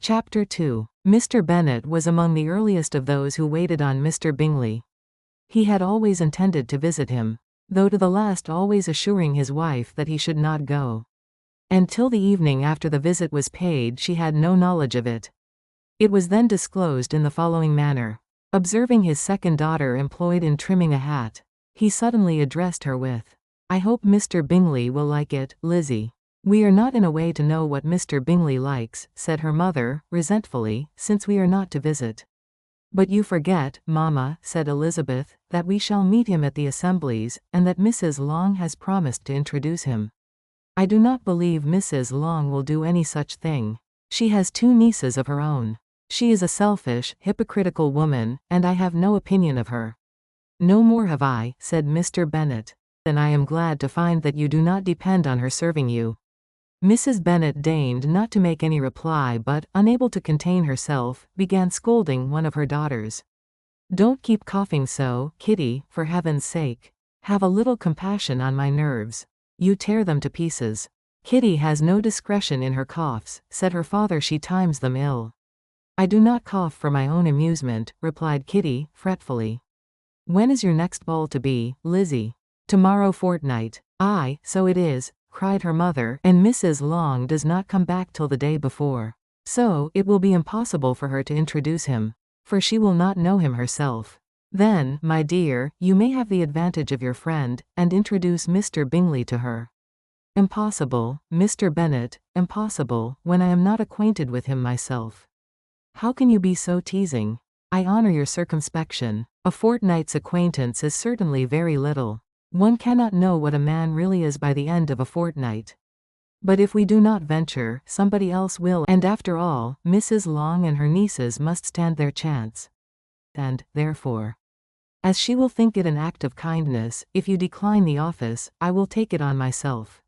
Chapter 2. Mr. Bennet was among the earliest of those who waited on Mr. Bingley. He had always intended to visit him, though to the last always assuring his wife that he should not go. And till the evening after the visit was paid she had no knowledge of it. It was then disclosed in the following manner. Observing his second daughter employed in trimming a hat, he suddenly addressed her with, "I hope Mr. Bingley will like it, Lizzy." "We are not in a way to know what Mr. Bingley likes," said her mother, resentfully, "since we are not to visit." "But you forget, mamma," said Elizabeth, "that we shall meet him at the assemblies, and that Mrs. Long has promised to introduce him." "I do not believe Mrs. Long will do any such thing. She has 2 nieces of her own. She is a selfish, hypocritical woman, and I have no opinion of her." "No more have I," said Mr. Bennet. "And I am glad to find that you do not depend on her serving you." Mrs. Bennet deigned not to make any reply but, unable to contain herself, began scolding one of her daughters. "Don't keep coughing so, Kitty, for heaven's sake. Have a little compassion on my nerves. You tear them to pieces." "Kitty has no discretion in her coughs," said her father. "She times them ill." "I do not cough for my own amusement," replied Kitty, fretfully. "When is your next ball to be, Lizzy?" "Tomorrow fortnight." "Aye, so it is," cried her mother, "and Mrs. Long does not come back till the day before. So, it will be impossible for her to introduce him, for she will not know him herself. Then, my dear, you may have the advantage of your friend, and introduce Mr. Bingley to her." "Impossible, Mr. Bennet, impossible, when I am not acquainted with him myself." "How can you be so teasing? I honor your circumspection. A fortnight's acquaintance is certainly very little. One cannot know what a man really is by the end of a fortnight. But if we do not venture, somebody else will, and after all, Mrs. Long and her nieces must stand their chance. And, therefore, as she will think it an act of kindness, if you decline the office, I will take it on myself."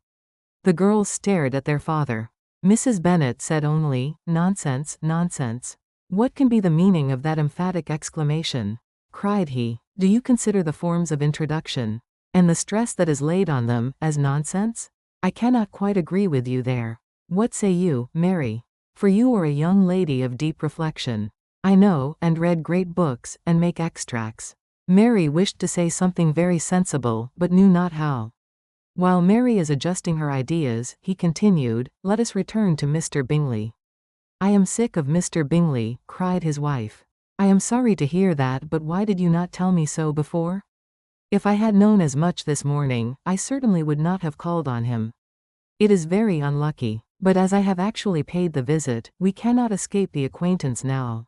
The girls stared at their father. Mrs. Bennet said only, "Nonsense, nonsense." "What can be the meaning of that emphatic exclamation?" cried he. "Do you consider the forms of introduction, and the stress that is laid on them, as nonsense? I cannot quite agree with you there. What say you, Mary? For you are a young lady of deep reflection, I know, and read great books, and make extracts." Mary wished to say something very sensible, but knew not how. While Mary is adjusting her ideas, he continued, "Let us return to Mr. Bingley." "I am sick of Mr. Bingley," cried his wife. "I am sorry to hear that, but why did you not tell me so before? If I had known as much this morning, I certainly would not have called on him. It is very unlucky, but as I have actually paid the visit, we cannot escape the acquaintance now."